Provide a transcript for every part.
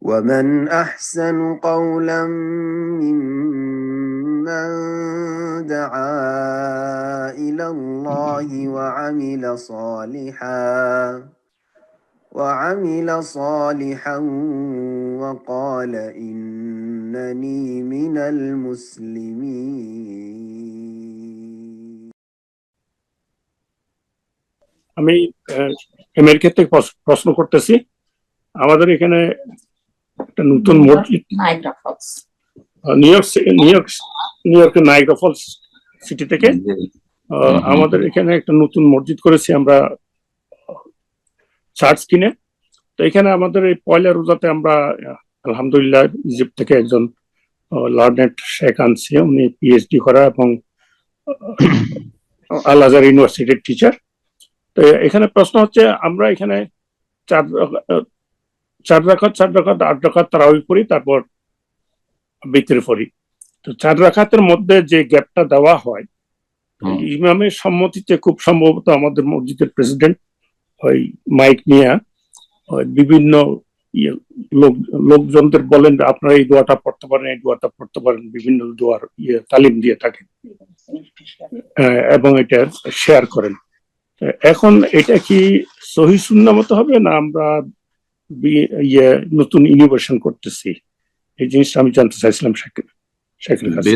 ومن أحسن قولا ممن دعا إلى الله وعمل صالحا وقال إنني من المسلمين. আমি আমেরিকা থেকে প্রশ্ন করতেছি। আমাদের এখানে একটা নতুন মসজিদ নিউ ইয়র্কের নায়াগ্রা ফলস সিটি থেকে আমাদের এখানে একটা নতুন মসজিদ করেছি আমরা চার্চ কিনে। তো এখানে আমাদের এই পয়লা রোজাতে আমরা আলহামদুলিল্লাহ ইজিপ্ট থেকে একজন লার্নেড শেখ আনছি, উনি পিএইচডি করা এবং আল আজহার ইউনিভার্সিটির টিচার। তো এখানে প্রশ্ন হচ্ছে আমরা এখানে 4 রাকাত 8 রাকাত তারাবি পড়ি, তারপর বিতর পড়ি। তো 4 রাকাতের মধ্যে যে গ্যাপটা দেওয়া হয় ইমামের সম্মতিতে খুব সম্ভবত আমাদের মসজিদের প্রেসিডেন্ট ওই মাইক নিয়ে বিভিন্ন লোকজনদের বলেন আপনারা এই দোয়াটা পড়তে পারেন, এই দোয়াটা পড়তে পারেন, বিভিন্ন দোয়ার তালিম দিয়ে থাকেন এবং এটা শেয়ার করেন। এখন এটা কি সহিহ সুন্নাহ মতো হবে না আমরা নতুন ইনোভেশন করতেছি? এই জিনিসটা আমি জানতে চাইছিলাম শেখের কাছে।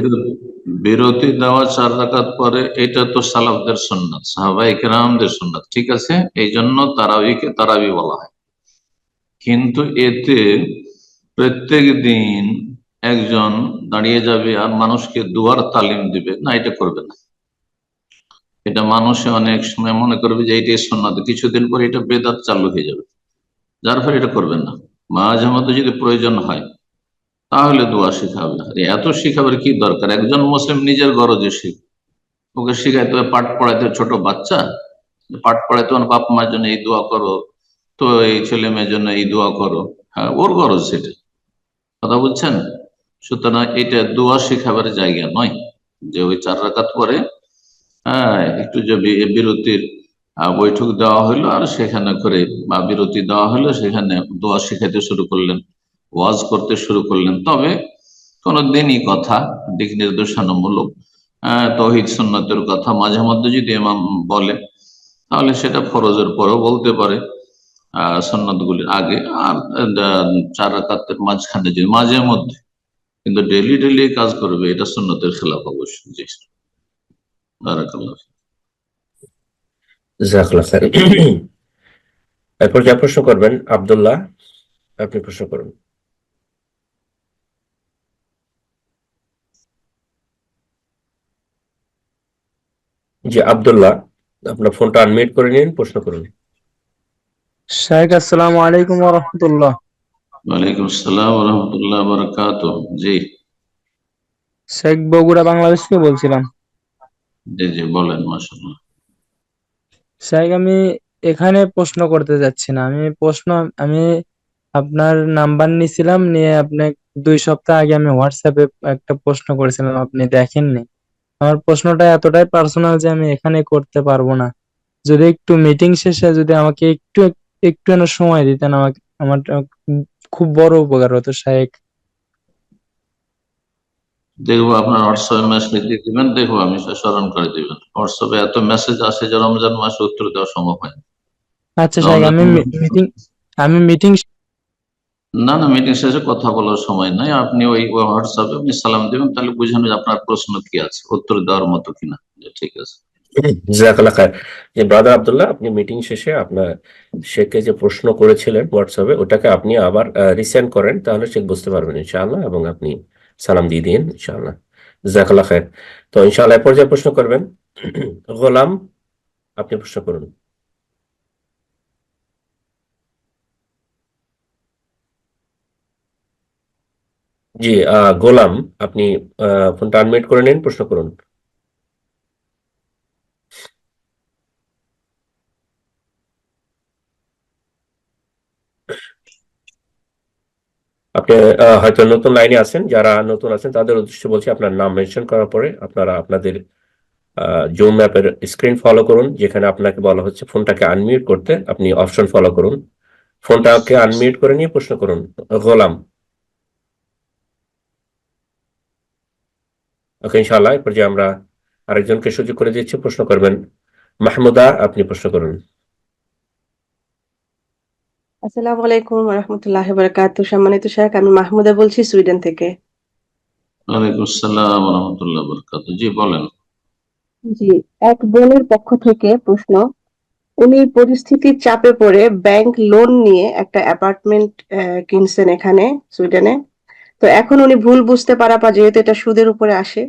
বিরতি দেওয়া 4 রাকাত পরে এটা তো সালাফদের সুন্নাত, সাহাবায়ে কেরামদের সুন্নাত, ঠিক আছে, এই জন্য তারাবিকে তারাবি বলা হয়। কিন্তু এতে প্রত্যেক দিন একজন দাঁড়িয়ে যাবে আর মানুষকে দুয়ার তালিম দিবে না, এটা করবে না। এটা মানুষে অনেক সময় মনে করবে যে এইটাই সুন্নাত, কিছুদিন পরে এটা বেদাত চালু হয়ে যাবে, যার ফলে এটা করবেন না। মাঝে মধ্যে যদি প্রয়োজন হয় তাহলে দোয়া শিখাবে। এত শিখাবার কি দরকার? একজন মুসলিম নিজের গরজে শিখ, ওকে শিখাইতে হবে পাঠ পড়াইতে। ছোট বাচ্চা পাঠ পড়াইতে বাপ মার জন্য এই দোয়া করো, তো এই ছেলে মেয়ের জন্য এই দোয়া করো, হ্যাঁ ওর গরজ সেটা, কথা বুঝছেন? সুতরাং এটা দোয়া শিখাবার জায়গা নয় যে ওই 4 রাকাত পরে একটু যে বিরতির বৈঠক দেওয়া হইলো আর সেখানে করে বা বিরতি দেওয়া হলো, সেখানে দোয়া শিখাইতে শুরু করলেন, ওয়াজ করতে শুরু করলেন। তবে কোন দিনই কথা, দিক নির্দেশনামূলক তাওহীদ সুন্নাতের কথা মাঝে মধ্যে যদি ইমাম বলে তাহলে সেটা ফরজের পরেও বলতে পারে, সুন্নাত গুলির আগে, আর 4 রাকাতের মাঝখানে যদি মাঝে মধ্যে, কিন্তু ডেলি ডেলি কাজ করবে এটা সুন্নতের খেলাফ অবশ্যই। জি, বারাকাল্লাহ। জাযাকাল্লাহ খাইর। এরপর যা প্রশ্ন করবেন আব্দুল্লাহ, আপনি প্রশ্ন করুন। জি আব্দুল্লাহ, আপনার ফোনটা আনমিউট করে নিন, প্রশ্ন করুন। শেখ আসসালামু আলাইকুম ওয়া রাহমাতুল্লাহ। ওয়ালাইকুম আসসালাম ওয়া রাহমাতুল্লাহি ওয়া বারাকাতুহু। জি শেখ বগুড়া বাংলাদেশ থেকে বলছিলাম। জি জি বলেন। মাশাআল্লাহ। শেখ আমি এখানে প্রশ্ন করতে যাচ্ছি না, আমি আপনার নাম্বার নিয়েছিলাম, নিয়ে আপনি 2 সপ্তাহ আগে আমি হোয়াটসঅ্যাপে একটা প্রশ্ন করেছিলাম, আপনি দেখেননি। আমার প্রশ্নটা এতটাই পার্সোনাল যে আমি এখানে করতে পারবো না। যদি একটু মিটিং শেষে যদি আমাকে একটু সময় দিতেন, আমাকে আমার খুব বড় উপকার হতো শেখ। দেখবো আপনার হোয়াটসঅ্যাপে মেসেজ দিয়ে দিবেন, দেখবো আমি স্মরণ করে দিবেন। হোয়াটসঅ্যাপে এত মেসেজ আসে যে রমজান মাসে উত্তর দেওয়া সম্ভব হয় না। আচ্ছা শেখ, আমি মিটিং না মিটিং শেষে কথা বলার সময় নাই। আপনি ওই হোয়াটসঅ্যাপে আপনি সালাম দিবেন, তাহলে বুঝেন যে আপনার প্রশ্ন কি আছে, উত্তর দেওয়ার মতো কিনা। ঠিক আছে, জাযাকাল্লাহ খাইর। যে ব্রাদার আব্দুল্লাহ, আপনি মিটিং শেষে আপনার শেখকে যে প্রশ্ন করেছিলেন হোয়াটসঅ্যাপে, ওটাকে আপনি আবার রিসেন্ড করেন, তাহলে শেখ বুঝতে পারবেন ইনশাআল্লাহ, এবং আপনি সালাম দিয়ে দিন ইনশাআল্লাহ। জাযাকাল্লাহ খাইর। তো ইনশাআল্লাহ এরপর যে প্রশ্ন করবেন গোলাম, আপনি প্রশ্ন করুন। জি গোলাম, আপনি ফোনটা আনমিউট করে নিন, প্রশ্ন করুন। আপনি হয়তো নতুন লাইনে আছেন, যারা নতুন আছেন তাদের উদ্দেশ্যে বলছি, আপনার নাম মেনশন করার পরে আপনারা আপনাদের জুম অ্যাপের স্ক্রিন ফলো করুন, যেখানে আপনাকে বলা হচ্ছে ফোনটাকে আনমিউট করতে, আপনি অপশন ফলো করুন। ফোনটাকে আনমিউট করে নিয়ে প্রশ্ন করুন। গোলাম। ওকে, ইনশাআল্লাহ এরপর যে আমরা আরেকজনকে সুযোগ করে দিচ্ছি, প্রশ্ন করবেন। মাহমুদা, আপনি প্রশ্ন করুন। আসসালামু আলাইকুম রহমতুল্লাহ বারাকাতু। সম্মানিত শেখ, আমি মাহমুদা বলছি সুইডেন থেকে। ওয়ালাইকুম আসসালাম ওয়া রাহমাতুল্লাহি ওয়া বারাকাতুহু। জি বলেন। জি, এক বোনের পক্ষ থেকে প্রশ্ন। উনি পরিস্থিতির চাপে পড়ে ব্যাংক লোন নিয়ে একটা অ্যাপার্টমেন্ট কিনছেন এখানে সুইডেনে। তো এখন উনি ভুল বুঝতে পারার পর, যেহেতু এটা সুদের উপরে আসে,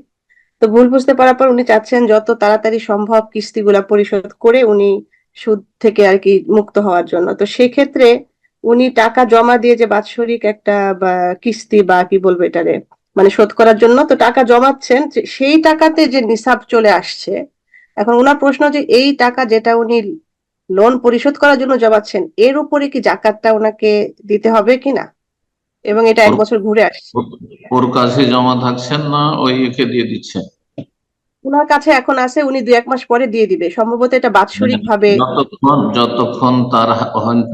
তো ভুল বুঝতে পারার পর উনি চাচ্ছেন যত তাড়াতাড়ি সম্ভব কিস্তিগুলা পরিশোধ করে উনি সুদ থেকে আর কি মুক্ত হওয়ার জন্য। তো সেক্ষেত্রে উনি টাকা জমা দিয়ে যে বাৎসরিক একটা বা কিস্তি বা কি বলবো এটারে, মানে শোধ করার জন্য তো টাকা জমাচ্ছেন, সেই টাকাতে যে নিসাব চলে আসছে। এখন ওনার প্রশ্ন যে এই টাকা যেটা উনি লোন পরিশোধ করার জন্য জমাচ্ছেন, এর উপরে কি জাকাতটা ওনাকে দিতে হবে কিনা, এবং এটা 1 বছর ঘুরে আসছে। ওর কাছে জমা থাকছেন না ওই একে দিয়ে দিচ্ছেন? ওনার কাছে এখন আছে, উনি 2-1 মাস পরে দিয়ে দিবে সম্ভবত, এটা বাৎসরিক ভাবে। যতক্ষণ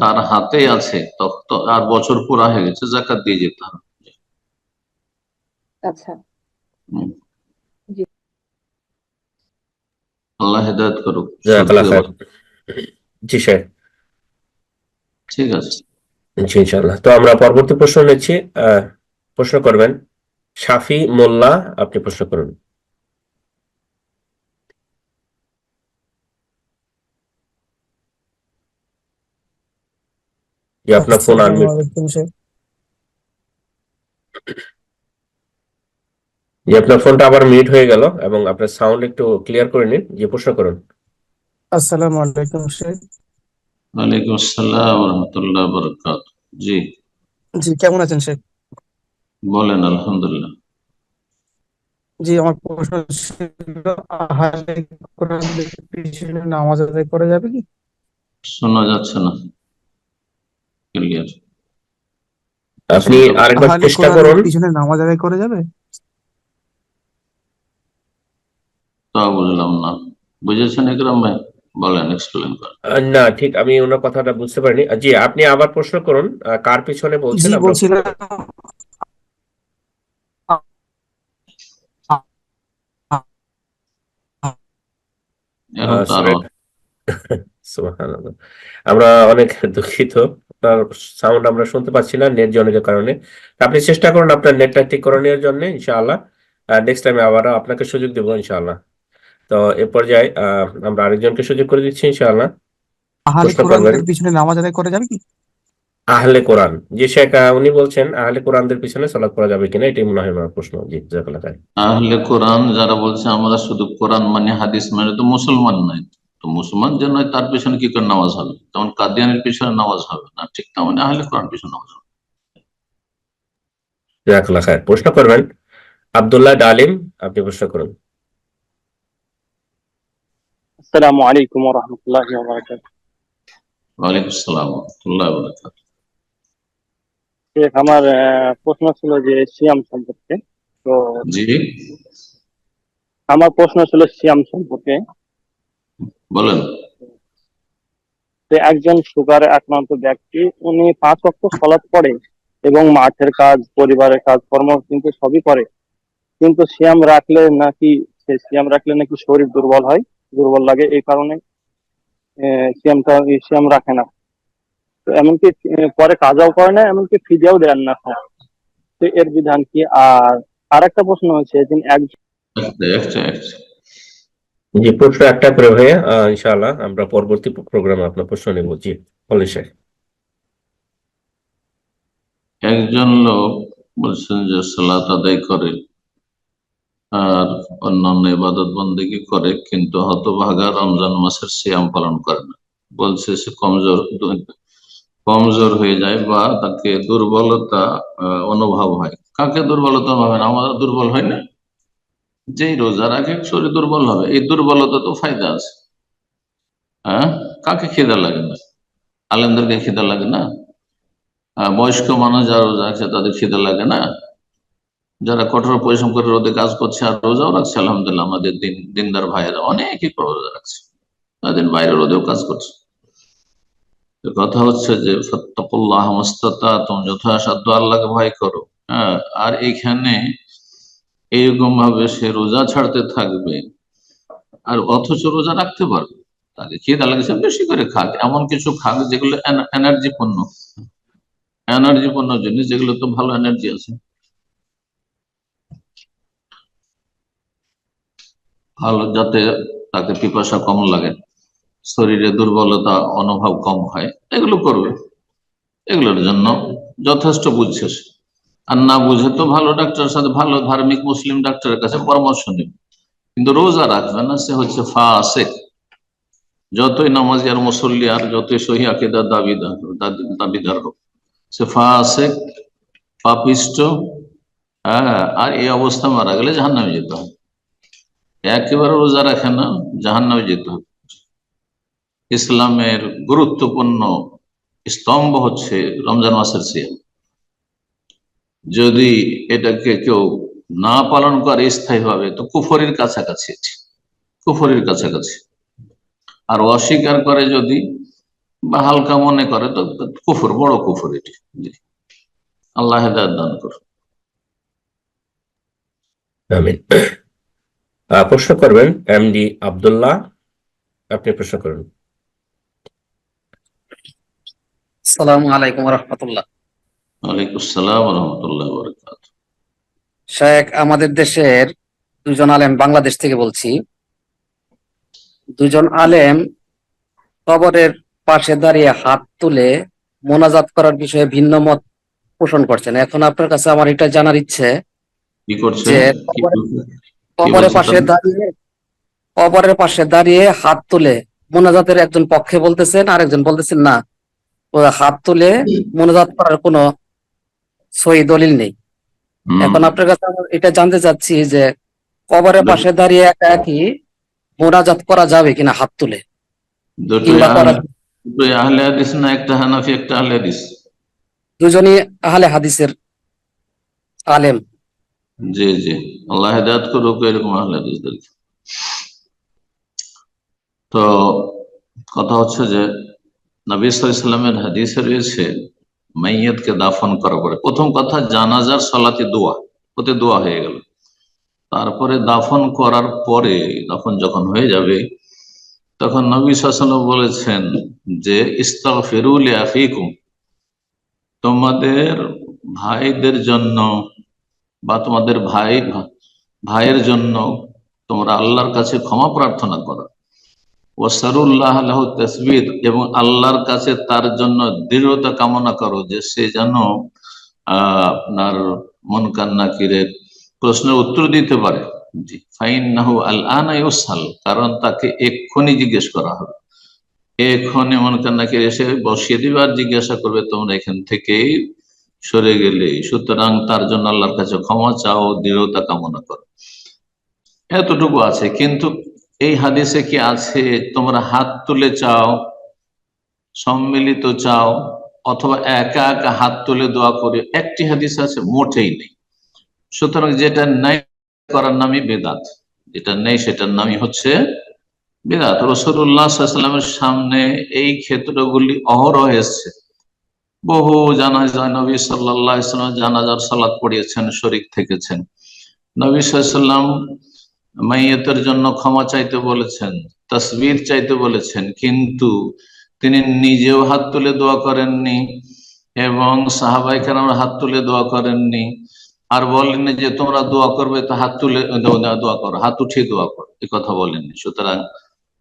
তার হাতে আছে তখন, আর বছর পুরা হয়ে গেছে, জাকাত দিয়ে যেতে হবে। আচ্ছা, হুম। জি। আল্লাহ হেদায়েত করুক। জাযাকাল্লাহ খায়ের। জি স্যার। ঠিক আছে। জি ইনশাআল্লাহ। তো আমরা পরবর্তী প্রশ্ন নিচ্ছি। প্রশ্ন করবেন শাফি মোল্লা, আপনি প্রশ্ন করুন। যে আপনার ফোন আনমিউট, যে আপনার ফোনটা আবার মিউট হয়ে গেল এবং আপনার সাউন্ড একটু ক্লিয়ার করে নিন। যে প্রশ্ন করুন। আসসালামু আলাইকুম শেখ। ওয়ালাইকুম আসসালাম ওয়া রাহমাতুল্লাহি ওয়া বারাকাতুহু। জি জি, কেমন আছেন শেখ? বলেন। আলহামদুলিল্লাহ। জি, আমার প্রশ্ন ছিল, আহলে কোরআনদের পিছনে নামাজ আদায় করা যাবে কি? শোনা যাচ্ছে না ক্লিয়ার। আপনি আরেকবার আহলে চেষ্টা কোরআনের করুন। পিছনে নামাজ আদায় করা যাবে? তা বুঝলাম না। বুঝেছেন ইকরাম ভাই? বলেন, এক্সপ্লেন করেন। না ঠিক আমি ওনার কথাটা বুঝতে পারিনি। জি আপনি আবার প্রশ্ন করুন। কার পিছনে বলছেন জি, আমরা? বলছিলাম এখন তো আরো সুবহানাল্লাহ। আমরা অনেক দুঃখিত, আপনার সাউন্ড আমরা শুনতে পাচ্ছি না নেট জনিত কারণে। আপনি চেষ্টা করুন আপনার নেটটা ঠিক করে নেওয়ার জন্য, ইনশাআল্লাহ নেক্সট টাইমে আবার আপনাকে সুযোগ দেবো ইনশাআল্লাহ। তো এ পর্যায়ে আমরা আরেকজনকে সুযোগ করে দিচ্ছি ইনশাআল্লাহ। আহলে প্রশ্ন করবেন কোরআনদের পিছনে নামাজ আদায় করা যাবে কি? আহলে কোরআন। জি শেখ, উনি বলছেন আহলে কোরআনদের পিছনে সালাত করা যাবে কিনা, এটাই মনে হয় আমার প্রশ্ন। জি জাযাকাল্লাহ খায়ের। আহলে কোরআন যারা বলছে আমরা শুধু কোরআন মানে হাদিস মানে, তো মুসলমান নাই। তো মুসলমান যে নয় তার পিছনে কি করে নামাজ হবে? যেমন কাদিয়ানের পিছনে নামাজ হবে না, ঠিক তেমন আহলে কোরআন পিছনে নামাজ হবে। জাযাকাল্লাহ খায়ের। প্রশ্ন করবেন আব্দুল্লাহ ডালিম, আপনি প্রশ্ন করুন। আসসালামু আলাইকুম ওয়া রাহমাতুল্লাহি ওয়া বারাকাতুহু। ওয়ালাইকুম আসসালাম ওয়া রাহমাতুল্লাহি ওয়া বারাকাতুহু। শেখ, আমার প্রশ্ন ছিল যে সিয়াম সম্পর্কে। তো জি আমার প্রশ্ন ছিল সিয়াম সম্পর্কে। বলেন। যে একজন সুগারে আক্রান্ত ব্যক্তি, উনি 5 ওয়াক্ত সালাত পড়ে এবং মাঠের কাজ, পরিবারের কাজ কর্ম কিন্তু সবই করে, কিন্তু সিয়াম রাখলে নাকি শরীর দুর্বল হয়, দুর্বল লাগে, এই কারণে সিয়াম রাখে না। তো এমনকি পরে কাজাও করে না, এমনকি ফিদিয়াও দেন না। তো এর বিধান কি? আর আরেকটা প্রশ্ন হচ্ছে, যিনি একজন জি প্রশ্ন একটা করে ভাইয়া, ইনশাআল্লাহ আমরা পরবর্তী প্রোগ্রামে আপনার প্রশ্ন নেব। জি বলেন শেখ। একজন লোক বলছেন যে সালাত আদায় করে আর অন্যান্য ইবাদত বন্দেগী করে, কিন্তু হতভাগা রমজান মাসের সিয়াম পালন করে না। বলছে সে কমজোর হয়ে যায় বা তাকে দুর্বলতা অনুভব হয়। কাকে দুর্বলতা অনুভব হয় না? আমাদের দুর্বল হয় না? যেই রোজা রাখে শরীর দুর্বল হবে, এই দুর্বলতা তো ফায়দা আছে। হ্যাঁ, কাকে খিদা লাগে না? আলেমদেরকে খিদা লাগে না? বয়স্ক মানুষ যারা রোজা রাখছে তাদের খিদা লাগে না? যারা কঠোর পরিশ্রম করে রোদে কাজ করছে আর রোজাও রাখছে, আলহামদুলিল্লাহ আমাদের দিনদার ভাইয়েরা অনেকেই রোজা রাখছে, তাদের বাইরে রোদেও কাজ করছে। তো কথা হচ্ছে যে ফাত্তাকুল্লাহ মাস্তাতাতুম, যথাসাধ্য আল্লাহকে ভয় করো। হ্যাঁ, আর এইখানে এইরকম ভাবে সে রোজা ছাড়তে থাকবে আর অথচ রোজা রাখতে পারবে। তাকে খিদা লাগছে বেশি করে খাক, এমন কিছু খাক যেগুলো এনার্জি পূর্ণ জিনিস, যেগুলো তো ভালো এনার্জি আছে, ভালো, যাতে তাকে পিপাসা কম লাগে, শরীরে দুর্বলতা অনুভব কম হয়, এগুলো করবে। এগুলোর জন্য যথেষ্ট বুঝছে সে। আর না বুঝে তো ভালো ডাক্তারের সাথে, ভালো ধার্মিক মুসলিম ডাক্তারের কাছে পরামর্শ নেবে, কিন্তু রোজা রাখবে না, সে হচ্ছে ফাসেক। যতই নামাজি আর মুসল্লি আর যতই সহি আকীদার দাবিদার হোক, সে ফাসেক, পাপিষ্ট। হ্যাঁ, আর এই অবস্থা মারা গেলে জাহান্নামে যেতে হবে। একেবারে রোজা রাখে না, জাহান্নামে যেতে হবে। ইসলামের গুরুত্বপূর্ণ স্তম্ভ হচ্ছে রমজান মাসের সিয়াম। যদি এটাকে কেউ না পালন করে স্থায়ীভাবে, তো কুফরির কাছাকাছি, কুফরির কাছাকাছি। আর অস্বীকার করে যদি বা হালকা মনে করে, তো কুফর, বড় কুফর এটি। আল্লাহ হেদায়েত দান করুন। আমিন। প্রশ্ন করবেন এমডি আব্দুল্লাহ, আপনি প্রশ্ন করুন। আসসালামু আলাইকুম রহমতুল্লাহ। ওয়ালাইকুম আসসালাম ওয়া রাহমাতুল্লাহি ওয়া বারাকাতুহু। শেখ, আমাদের দেশের দুজন আলেম, বাংলাদেশ থেকে বলছি, দুজন আলেম কবরের পাশে দাঁড়িয়ে হাত তুলে মোনাজাত করার বিষয়ে ভিন্ন মত পোষণ করছেন। এখন আপনার কাছে আমার এটা জানার ইচ্ছে কি করছে, যে কি কবরের বলছে পাশে তারা? দাঁড়িয়ে হাত তুলে মোনাজাতের একজন পক্ষে বলতেছেন, আরেকজন বলতেছেন না, ও হাত তুলে মোনাজাত করার কোনো সহি দলিল নেই। এখন আপনার কাছে আমি এটা জানতে চাচ্ছি যে কবরের পাশে দাঁড়িয়ে একা একই মোনাজাত করা যাবে কিনা হাত তুলে, দুটোই কিংবা করা আহলে হাদিস না, একটা হানাফি একটা আহলে হাদিস? দুজনই আহলে হাদিসের আলেম। জি জি, আল্লাহ হেদায়েত করুক এরকম আহলে হাদিসদেরকে। তো কথা হচ্ছে যে নবী সাল্লাল্লাহু আলাইহি ওয়াসাল্লামের হাদিসে রয়েছে মাইয়াতকে দাফন করার পরে প্রথম কথা জানাজার সালাতে দোয়া, ওতে দোয়া হয়ে গেল। তারপরে দাফন করার পরে, দাফন যখন হয়ে যাবে, তখন নবী সাল্লাল্লাহু আলাইহি ওয়াসাল্লাম বলেছেন যে ইস্তাগফিরু লিআখিকুম, তোমাদের ভাইদের জন্য বা তোমাদের ভাইয়ের জন্য তোমরা আল্লাহর কাছে ক্ষমা প্রার্থনা করো। ওয়াসারুল্লাহ লাহু তাসবিত, এবং আল্লাহর কাছে তার জন্য দৃঢ়তা কামনা করো, যে সে যেন আপনার মুনকার নাকিরের প্রশ্নের উত্তর দিতে পারে। জি, ফাইন্নাহু আল-আনা ইউসাল, কারণ তাকে এক্ষুনি জিজ্ঞেস করা হবে, এক্ষুনি মুনকার নাকির এসে বসিয়ে দিবে আর জিজ্ঞাসা করবে তোমরা এখান থেকেই সরে গেলে। সুতরাং তার জন্য আল্লাহর কাছে ক্ষমা চাও, দৃঢ়তা কামনা করো। এতটুকু আছে। কিন্তু এই হাদিসে কি আছে তোমরা হাত তুলে চাও, সম্মিলিত চাও, অথবা একা একা হাত তুলে দোয়া করে? একটি হাদিস আছে, মোটেই নেই। সুতরাং যেটা নাই করার নামই বেদাত, যেটা নেই সেটার নামই হচ্ছে বেদাত। রাসূলুল্লাহ সাল্লাল্লাহু আলাইহি ওয়াসাল্লামের সামনে এই ক্ষেত্রগুলি অহরহ এসেছে। বহু জানাজা নবী সাল্লাল্লাহু আলাইহি ওয়াসাল্লাম জানাজার সালাত পড়িয়েছেন, শরীক থেকেছেন। নবী সাল্লাল্লাহু আলাইহি ওয়াসাল্লাম মাইয়াতের জন্য ক্ষমা চাইতে বলেছেন, তাসবির চাইতে বলেছেন, কিন্তু তিনি নিজেও হাত তুলে দোয়া করেননি এবং সাহাবায়ে কেরামরা হাত তুলে দোয়া করেননি। আর বলেননি যে তোমরা দোয়া করবে তো হাত তুলে দোয়া করো, হাত উঠিয়ে দোয়া করো, এই কথা বলেননি। সুতরাং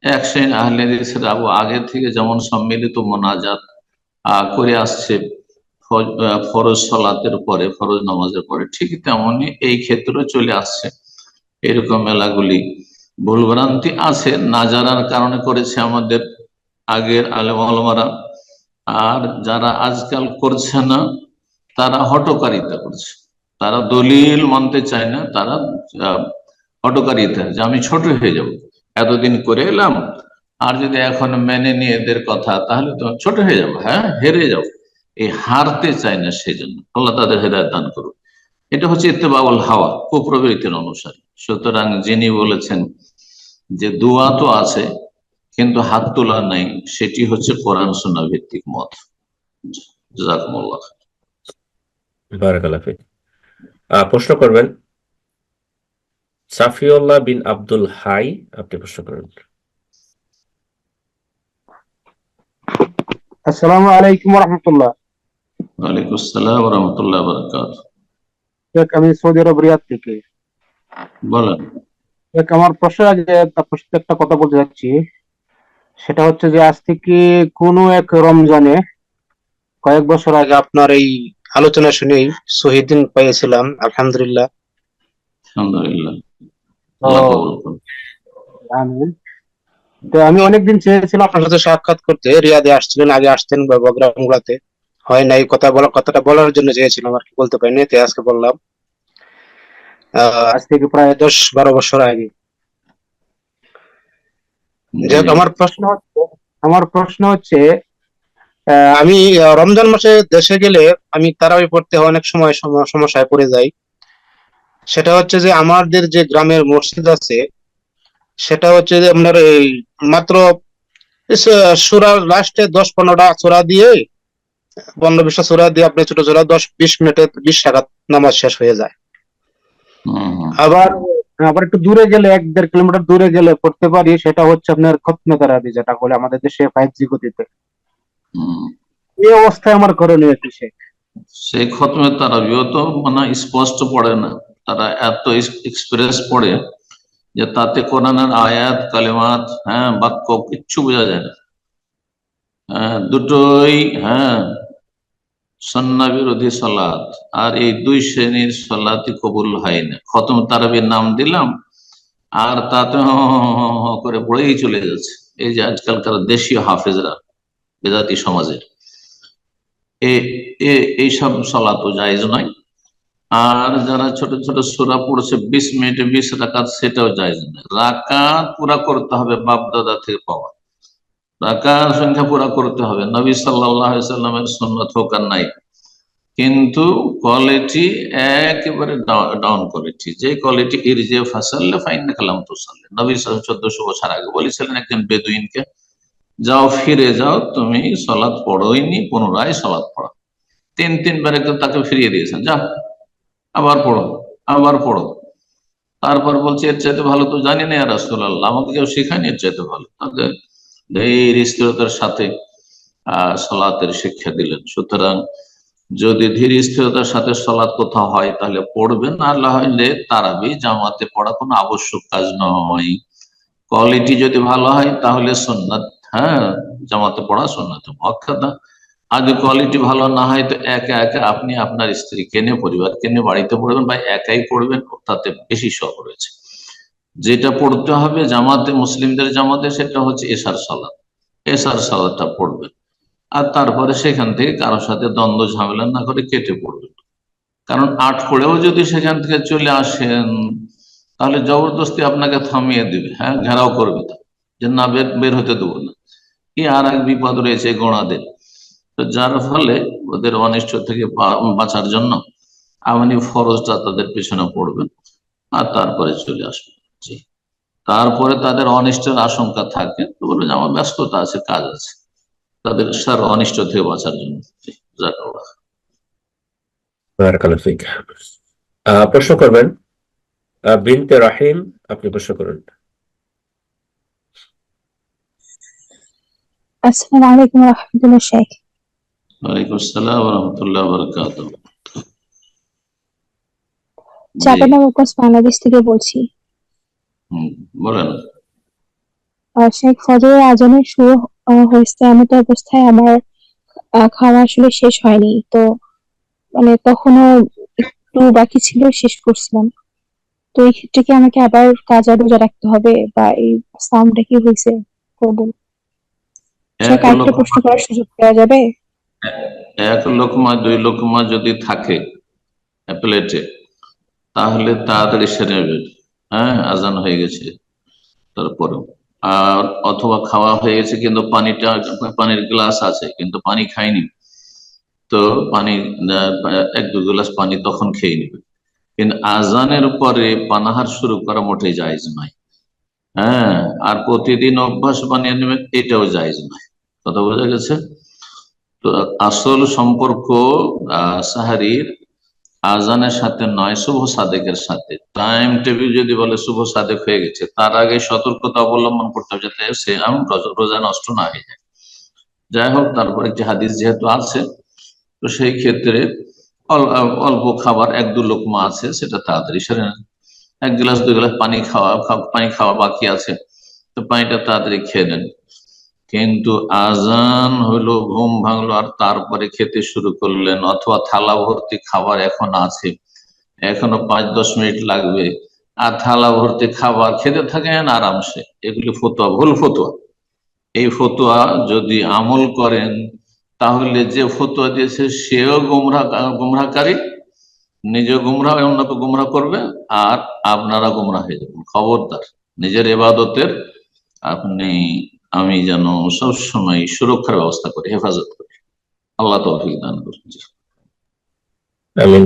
এক শ্রেণী আহলে হাদিসের আগে থেকে যেমন সম্মিলিত মোনাজাত করে আসছে ফরজ সালাতের পরে, ফরজ নামাজের পরে, ঠিক তেমনি এই ক্ষেত্রে চলে আসছে। এরকম মেলাগুলি ভুলভ্রান্তি আছে, না জানার কারণে করেছে আমাদের আগের আলেম ওলামারা। আর যারা আজকাল করছে না, তারা হঠকারিতা করছে, তারা দলিল মানতে চায় না, তারা হঠকারিতা, যে আমি ছোট হয়ে যাব, এতদিন করে এলাম, আর যদি এখন মেনে নিয়ে এদের কথা, তাহলে তো ছোট হয়ে যাবো, হ্যাঁ হেরে যাবো। এই হারতে চায় না, সেই জন্য আল্লাহ তাদের হেদায়েত দান করুক। এটা হচ্ছে ইত্তেবাউল হাওয়া, কুপ্রবৃত্তির অনুসারী। সুতরাং যিনি বলেছেন যে দোয়া তো আছে, কিন্তু হাত তোলা নাই, সেটি হচ্ছে কোরআন সুন্নাহ ভিত্তিক মত। জাযাকুমুল্লাহ। বারাকাল্লাহ ফিক। প্রশ্ন করবেন সাফিউল্লাহ বিন আব্দুল হাই, আপনি প্রশ্ন করবেন। আসসালামু আলাইকুম রহমতুল্লাহ। ওয়ালাইকুম আসসালাম ওয়া রাহমাতুল্লাহি ওয়া বারাকাতুহু। আমি সৌদি আরব রিয়াদ থেকে। বলেন। আমার প্রশ্ন আছে, আপনার সাথে একটা কথা বলতে চাচ্ছি। সেটা হচ্ছে যে আজ থেকে কোনো এক রমজানে কয়েক বছর আগে আপনার এই আলোচনা শুনেই শহীদিন পেয়েছিলাম, আলহামদুলিল্লাহ। আলহামদুলিল্লাহ, তো আল্লাহ কবুল করুন। আমিন। তো আমি অনেকদিন চেয়েছিলাম আপনার সাথে সাক্ষাৎ করতে, রিয়াদে আসছিলেন, আগে আসতেন বগুড়া গুলাতে, হয় নাই। কথাটা বলার জন্য চেয়েছিলাম আর কি, বলতে পারিনি, তাই আজকে বললাম। আজ থেকে প্রায় 10-12 বছর আগে। যাক, জি। আমার প্রশ্ন হচ্ছে আমি রমজান মাসে দেশে গেলে আমি তারাবি পড়তে অনেক সময় সমস্যায় পড়ে যাই। সেটা হচ্ছে যে আমাদের যে গ্রামের মসজিদ আছে, সেটা হচ্ছে যে আপনার এই মাত্র সূরার লাস্টে 10-15টা সূরা দিয়ে, 15-20টা সূরা দিয়ে আপনি ছোট ছোট 10-20 মিনিটে 20 রাকাত নামাজ শেষ হয়ে যায়। আবার আবার একটু দূরে গেলে, 1-1.5 কিলোমিটার দূরে গেলে পড়তে পারি, সেটা হচ্ছে আপনার খতমে তারাবি, যেটা বলে আমাদের দেশে 5G গতিতে। এই অবস্থায় আমার করণীয় কি? সেই খতমে তারাবিও তো মানে স্পষ্ট পড়ে না, তারা এত এক্সপ্রেস পড়ে যে তাতে কোরআনের আয়াত কালেমাত, বাক্য কিচ্ছু বোঝা যায় না। দুটোই সুন্নাহ বিরোধী সালাত, আর এই দুই শ্রেণীর সালাতই কবুল হয় না। খতম তারাবির নাম দিলাম আর তাতে করে পড়েই চলে যাচ্ছে। এই যে আজকালকার দেশীয় হাফেজরা বেদাতি সমাজের, এইসব সালাতও জায়েজ নয়। আর যারা ছোট ছোট সূরা পড়ছে 20 মিনিটে 20 রাকাত, সেটাও জায়েজ নয়। রাকাত পুরা করতে হবে, বাপ দাদা থেকে পাওয়া রাকাত সংখ্যা পুরা করতে হবে। নবী সাল্লাল্লাহু আলাইহি সাল্লামের সুন্নাত হোক আর নাই, কিন্তু কোয়ালিটি একেবারে ডাউন কোয়ালিটি। যে কোয়ালিটি ইরজে ফাসাল্লে ফাইন্নাকা লাম তুসাল্লি। নবী সাল্লাল্লাহু 1400 বছর আগে বলেছিলেন একজন বেদুইনকে, যাও ফিরে যাও, তুমি সালাত পড়োইনি, পুনরায় সালাত পড়ো। 3-3 বার একদম তাকে ফিরিয়ে দিয়েছেন, যা আবার পড়ো, আবার পড়ো। তারপর বলছে এর চাইতে ভালো তো জানি না ইয়া রাসূলুল্লাহ, আমাকে কেউ শেখায়নি এর চাইতে ভালো। তাদের ধীর স্থিরতার সাথে সালাতের শিক্ষা দিলেন। সুতরাং যদি ধীর স্থিরতার সাথে সালাত কোথাও হয় তাহলে পড়বেন, আল্লাহ হইলে তারাবি জামাতে পড়া কোনো আবশ্যক কাজ নয়। কোয়ালিটি যদি ভালো হয় তাহলে সুন্নাত, জামাতে পড়া সুন্নাত মুআক্কাদা। আর যদি কোয়ালিটি ভালো না হয় তো একা একা আপনি আপনার স্ত্রীকে নিয়ে, পরিবারকে নিয়ে বাড়িতে পড়বেন বা একাই পড়বেন, তাতে বেশি সব রয়েছে। যেটা পড়তে হবে জামাতে, মুসলিমদের জামাতে, সেটা হচ্ছে এশার সালাত। এশার সালাতটা পড়বেন, আর তারপরে সেখান থেকে কারোর সাথে দ্বন্দ্ব ঝামেলা না করে কেটে পড়বেন। কারণ 8 পড়েও যদি সেখান থেকে চলে আসেন তাহলে জবরদস্তি আপনাকে থামিয়ে দিবে, ঘেরাও করবে, তা যে না বের হতে দেবো না। কি আর এক বিপদ রয়েছে গোড়াদের। তো যার ফলে ওদের অনিষ্ট থেকে বাঁচার জন্য আপনি ফরজটা তাদের পেছনে পড়বেন আর তারপরে চলে আসবেন। জি, তারপরে তাদের অনিষ্টের আশঙ্কা থাকে তো বলবেন আমার ব্যস্ততা আছে, কাজ আছে, তাদের সার অনিষ্ট থেকে বাঁচার জন্য। বারাকাল্লাহু ফিক। প্রশ্ন করবেন বিনতে রাহিম, আপনি প্রশ্ন করুন। আসসালামু আলাইকুম ওয়া রাহমাতুল্লাহ শেখ। ওয়ালাইকুম আসসালাম ওয়া রাহমাতুল্লাহি ওয়া বারাকাতুহু। চাঁপাইনবাবগঞ্জ, বাংলাদেশ থেকে বলছি। বলেন। শেখ, ফজরের আজানের শুরু হয়েছে এমত অবস্থায় আমার খাওয়া আসলে শেষ হয়নি, তো মানে তখনও একটু বাকি ছিল, শেষ করছিলাম। তো এই ক্ষেত্রে কি আমাকে আবার কাজা রোজা রাখতে হবে, বা এই সামটা কি হয়েছে কবুল? শেখ, আরেকটা প্রশ্ন করার সুযোগ পাওয়া যাবে? 1 লোকমা 2 লোকমা যদি থাকে প্লেটে তাহলে তাড়াতাড়ি সেরে নেবেন। আজান হয়ে গেছে তারপরে, আর অথবা খাওয়া হয়ে গেছে কিন্তু পানির গ্লাস আছে কিন্তু পানি খায়নি, তো পানি 1-2 গ্লাস পানি তখন খেয়ে নেবে। কিন্তু আজানের পরে পানাহার শুরু করা মোটেই জায়েজ নয়। হ্যাঁ, আর প্রতিদিন অভ্যাস বানিয়ে নেবেন, এটাও জায়েজ নয়। কথা বোঝা গেছে? তো আসল সম্পর্ক সাহারির আজানের সাথে নয়, শুভ সাদেকের সাথে। টাইম টেবিল যদি বলে শুভ সাদেক হয়ে গেছে, তার আগে সতর্কতা অবলম্বন করতে হবে যাতে সে রোজা নষ্ট না হয়ে যায়। যাই হোক, তারপর একটি হাদিস যেহেতু আছে, তো সেই ক্ষেত্রে অল্প খাবার, 1-2 লোকমা আছে, সেটা তাড়াতাড়ি সেরে নেন। 1 গ্লাস 2 গ্লাস পানি খাওয়া বাকি আছে, তো পানিটা তাড়াতাড়ি খেয়ে নেন। কিন্তু আজান হলো, ঘুম ভাঙলো, আর তারপরে খেতে শুরু করলেন, অথবা থালা ভর্তি খাবার এখন আছে, এখনো 5-10 মিনিট লাগবে, আর থালা ভর্তি খাবার খেতে থাকেন আরামসে, এগুলি ফতোয়া, ভুল ফতোয়া। এই ফতোয়া যদি আমল করেন, তাহলে যে ফতোয়া দিয়েছে সেও গুমরাহকারী, নিজে গুমরাহ, অন্যকে গুমরাহ করবে, আর আপনারা গুমরাহ হয়ে যাবেন। খবরদার, নিজের ইবাদতের আমি যেন সবসময় সুরক্ষার ব্যবস্থা করি, হেফাজত করি। আল্লাহ তৌফিক দান করুন। আমিন।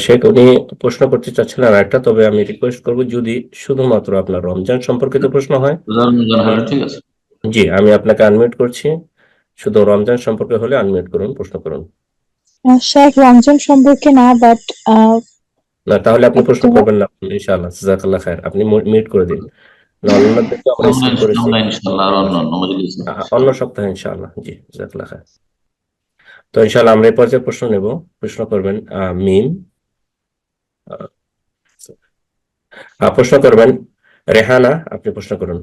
শেখ, উনি প্রশ্ন করতে চাচ্ছিলেন আরেকটা, তবে আমি রিকোয়েস্ট করবো যদি শুধুমাত্র আপনার রমজান সম্পর্কিত প্রশ্ন হয়, ঠিক আছে। জি, আমি আপনাকে আনমিউট করছি। শুধু রমজান সম্পর্কে হলে আনমিউট করুন, প্রশ্ন করুন। শেখ, রমজান সম্পর্কে না, বাট না, তাহলে আপনি প্রশ্ন করবেন না ইনশাআল্লাহ। জাযাকাল্লাহ খায়ের। আপনি মিউট করে দিন। অন্যদেরকে আমরা স্কিপ করেছি, অন্য সপ্তাহে ইনশাআল্লাহ। জি, জাযাকাল্লাহ খায়ের। তো ইনশাআল্লাহ আমরা এই পর্যায়ে প্রশ্ন নেব। প্রশ্ন করবেন মিম, প্রশ্ন করবেন রেহানা। আপনি প্রশ্ন করুন।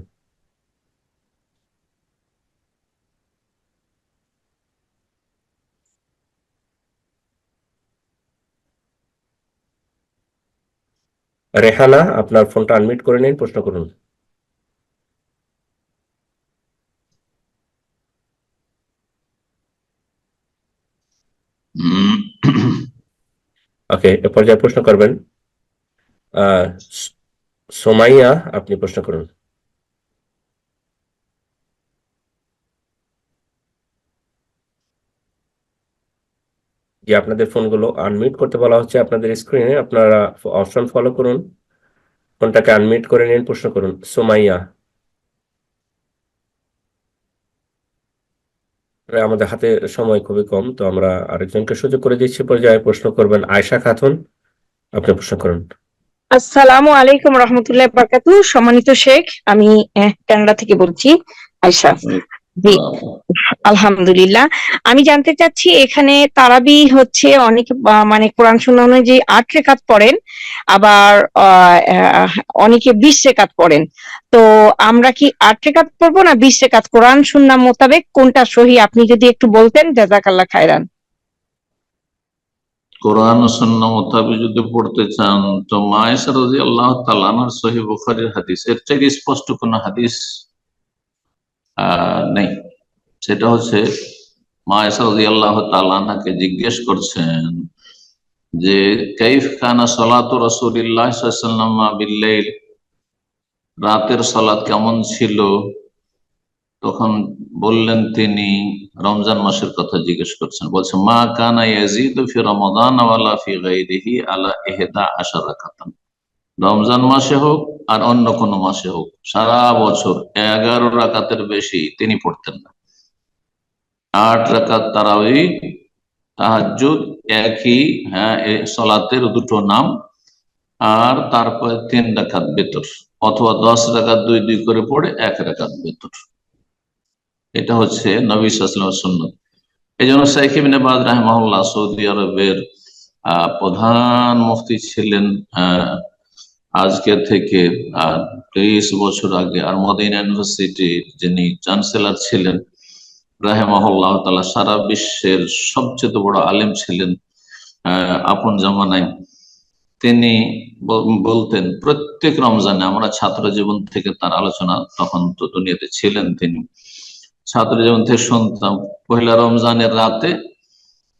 রেহানা, আপনার ফোনটা আনমিউট করে নিন, প্রশ্ন করুন। ওকে, এ পর্যায়ে প্রশ্ন করবেন সোমাইয়া। আপনি প্রশ্ন করুন। যে আপনাদের ফোনগুলো আনমিউট করতে বলা হচ্ছে আপনাদের স্ক্রিনে, আপনারা অপশন ফলো করুন, ফোনটাকে আনমিউট করে নিন, প্রশ্ন করুন। সোমাইয়া। আমাদের হাতে সময় খুবই কম, তো আমরা আরেকজনকে সুযোগ করে দিচ্ছি। পর্যায়ে প্রশ্ন করবেন আয়েশা খাতুন। আপনি প্রশ্ন করুন। আসসালামু আলাইকুম রহমতুল্লাহ বারাকাতু। সম্মানিত শেখ, আমি কানাডা থেকে বলছি, আয়শা। জি, আলহামদুলিল্লাহ। আমি জানতে চাচ্ছি, এখানে তারাবি হচ্ছে অনেকে মানে কোরআন সুন্নাহ অনুযায়ী 8 রাকাত পড়েন, আবার অনেকে 20 রাকাত পড়েন। তো আমরা কি 8 রাকাত পড়বো না 20 রাকাত? কোরআন সুন্নাহ মোতাবেক কোনটা সহি, আপনি যদি একটু বলতেন, জাযাকাল্লাহ খায়রান। কোরআন ও সুন্নাহ মোতাবেক যদি পড়তে চান, তো মা আয়েশা রাদিয়াল্লাহু তাআলা আনহার সহিহ বুখারীর হাদিস, এর চাইতে স্পষ্ট কোন হাদিস নেই। সেটা হচ্ছে, মা আয়েশা রাদিয়াল্লাহু তাআলা আনহাকে জিজ্ঞেস করছেন যে কাইফ কানা সালাতু রাসূলিল্লাহ সাল্লাল্লাহু আলাইহি ওয়াসাল্লাম বিল-লাইল, রাতের সালাত কেমন ছিল? তখন বললেন তিনি, রমজান মাসের কথা জিজ্ঞেস করছেন, বলছে মা কানা ইয়াজিদু ফি রমাদান ওয়ালা ফি গায়রিহি আলা 11 রাকাতান। রমজান মাসে হোক আর অন্য কোনো মাসে হোক, সারা বছর 11 রাকাতের বেশি তিনি পড়তেন না। 8 রাকাত তারাবি, তাহাজ্জুদ, একই সালাতের দুটো নাম, আর তারপরে 3 রাকাত বেতর, অথবা 10 রাকাত 2-2 করে পড়ে 1 রাকাত বেতর। এটা হচ্ছে নবী সাল্লাল্লাহু আলাইহি ওয়াসাল্লামের সুন্নাত। এই জন্য শাইখ ইবনে বাজ রাহিমাহুল্লাহ সৌদি আরবের প্রধান মুফতি ছিলেন আজকে থেকে 23 বছর আগে, আর মদিনা ইউনিভার্সিটির যিনি চ্যান্সেলর ছিলেন রাহিমাহুল্লাহ তাআলা, সারা বিশ্বের সবচেয়ে বড় আলেম ছিলেন আপন জামানায়। তিনি বলতেন প্রত্যেক রমজানে, আমরা ছাত্র জীবন থেকে তার আলোচনা, তখন তো দুনিয়াতে ছিলেন তিনি, ছাত্র জীবন থেকে শুনতাম, পহেলা রমজানের রাতে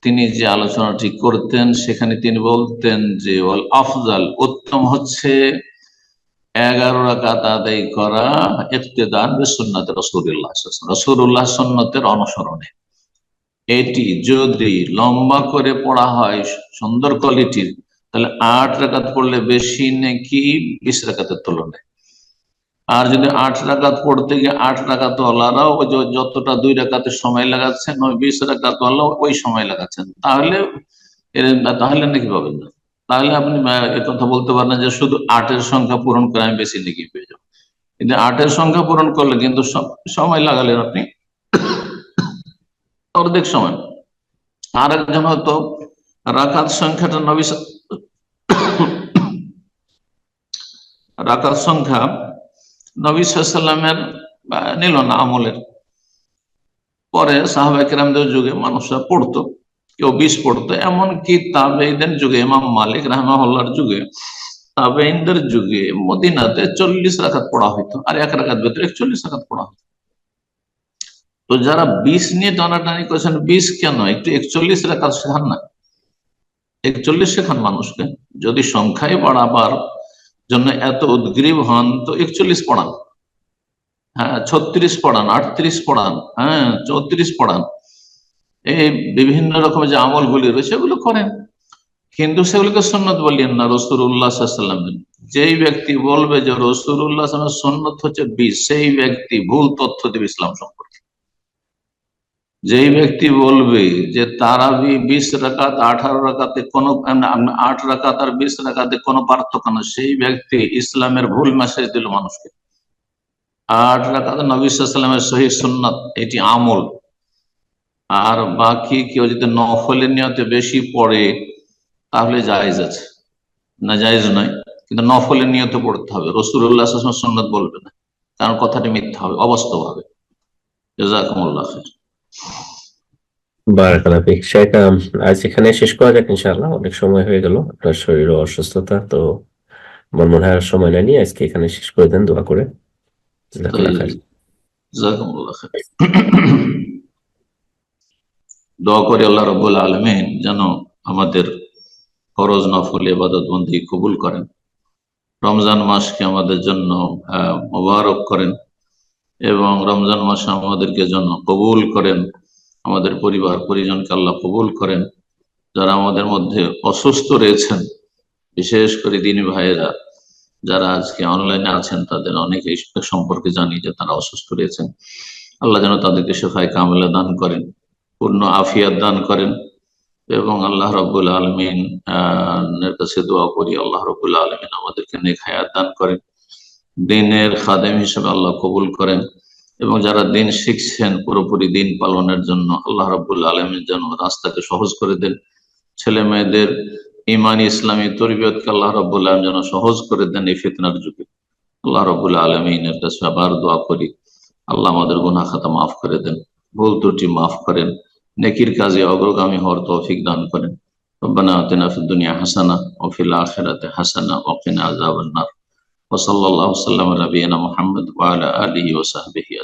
তিনি যে আলোচনাটি করতেন, সেখানে তিনি বলতেন যে ওয়াল আফজাল, উত্তম হচ্ছে 11 রাকাত আদায় করা ইক্তেদান বিসুন্নতি রাসূলুল্লাহ সাল্লাল্লাহু আলাইহি ওয়াসাল্লাম, রাসূলুল্লাহ সুন্নতের অনুসরণে। এটি যদি লম্বা করে পড়া হয়, সুন্দর কোয়ালিটির, তাহলে 8 রাকাত পড়লে বেশি নাকি 20 রাকাতের তুলনায়? আর যদি 8 রাকাত পড়তে গিয়ে 8 রাকাত ওয়ালারাও ওই যতটা 2 রাকাতের সময় লাগাচ্ছেন, ওই 20 রাকাত ওয়ালাও ওই সময় লাগাচ্ছেন, তাহলে নাকি পাবেন না। তাহলে আপনি এ কথা বলতে পারেন যে শুধু 8-এর সংখ্যা পূরণ করে আমি বেশি নাকি পেয়ে যাবো। কিন্তু 8-এর সংখ্যা পূরণ করলে কিন্তু সময় লাগালেন আপনি অর্ধেক সময়। আর একজন হয়তো রাকাত সংখ্যাটা রাকাত সংখ্যা নবী সাল্লামের নিল না আমলের, পরে সাহাবায়ে কেরামদের যুগে মানুষরা পড়তো, কেউ 20 পড়তো, এমনকি তাবেঈদের যুগে ইমাম মালিক রাহমাহুল্লাহর যুগে, তাবেঈনদের যুগে মদিনাতে 40 রাকাত পড়া হইতো, আর 1 রাকাত ভিতরে 41 রাকাত পড়া হইতো। তো যারা 20 নিয়ে টানাটানি করেছেন, 20 কেন, একটু 41 রাকাত শেখান না, 41 শেখান মানুষকে। যদি সংখ্যায় বাড়াবার জন্য এত উদ্গ্রীব হন তো 41 পড়ান, হ্যাঁ 36 পড়ান, 38 পড়ান, হ্যাঁ 34 পড়ান, এই বিভিন্ন রকমের যে আমলগুলি রয়েছে সেগুলো করেন, কিন্তু সেগুলোকে সুন্নত বলিয়েন না রাসূলুল্লাহ সাল্লাল্লাহু আলাইহি ওয়াসাল্লামের। যেই ব্যক্তি বলবে যে রাসূলুল্লাহ সাল্লাল্লাহু আলাইহি ওয়াসাল্লামের সুন্নত হচ্ছে 20, সেই ব্যক্তি ভুল তথ্য দেবে ইসলাম সম্পর্কে। যেই ব্যক্তি বলবে যে তারাবি 20 রাকাত 18 রাকাতে কোনো 8 রাকাত আর 20 রাকাতে কোনো পার্থক্য না, সেই ব্যক্তি ইসলামের ভুল মেসেজ দিল মানুষকে। 8 রাকাত নবী সাল্লাল্লাহু আলাইহি ওয়াসাল্লামের সহিহ সুন্নাত, এটি আমল। আর বাকি কেউ যদি নফলের নিয়তে বেশি পড়ে তাহলে জায়েজ আছে, না জায়েজ নয়, কিন্তু নফলের নিয়তে পড়তে হবে, রাসূলুল্লাহ সাল্লাল্লাহু আলাইহি ওয়াসাল্লাম সুন্নাত বলবে না, কারণ কথাটি মিথ্যা হবে, অবাস্তব হবে। জাযাকুমুল্লাহ খাইর। বারাকাল্লাহ ফিক। শেখ, আজ এখানে শেষ করা যাক ইনশাআল্লাহ, অনেক সময় হয়ে গেল, আপনার শরীরে অসুস্থতা, তো মন হারার সময় নেই, আজকে এখানে শেষ করে দেন দোয়া করে। জাযাকাল্লাহ খাইর। জাযাকুমুল্লাহ খাইর। দোয়া করি আল্লাহ রাব্বুল আলামিন যেন আমাদের ফরজ নফল ইবাদত বন্দেগী কবুল করেন, রমজান মাসকে আমাদের জন্য মোবারক করেন, এবং রমজান মাসে আমাদেরকে জন্য কবুল করেন, আমাদের পরিবার পরিজনকে আল্লাহ কবুল করেন। যারা আমাদের মধ্যে অসুস্থ রয়েছেন, বিশেষ করে দিনী ভাইয়েরা যারা আজকে অনলাইনে আছেন, তাদের অনেকে সম্পর্কে জানি যে তারা অসুস্থ রয়েছেন, আল্লাহ যেন তাদেরকে শেফায়ে কামিলা দান করেন, পূর্ণ আফিয়াত দান করেন, এবং আল্লাহ রাব্বুল আলামিন এর কাছে দোয়া করি আল্লাহ রাব্বুল আলামিন আমাদেরকে নেক হায়াত দান করেন, দ্বীনের খাদেম হিসেবে আল্লাহ কবুল করেন, এবং যারা দিন শিখছেন পুরোপুরি দিন পালনের জন্য আল্লাহ রাব্বুল আলামিন যেন রাস্তাকে সহজ করে দেন, ছেলে মেয়েদের ইমানি ইসলামী তরবিয়তকে আল্লাহ রাব্বুল আলামিন যেন সহজ করে দেন এই ফিতনার যুগে। আল্লাহ রাব্বুল আলামিনের কাছে আবার দোয়া করি আল্লাহ আমাদের গুনাহ খাতা মাফ করে দেন, ভুল ত্রুটি মাফ করেন, নেকির কাজে অগ্রগামী হওয়ার তৌফিক দান করেন। রব্বানা আতিনা ফিদ দুনিয়া হাসানা ওয়া ফিল আখিরাতি হাসানা ওয়া কিনা আযাবান নার। ওয়া সাল্লাল্লাহু ওয়া সাল্লামা আলা নাবিয়িনা মুহাম্মদ ওয়া আলা আলিহি ওয়া সাহবিহি।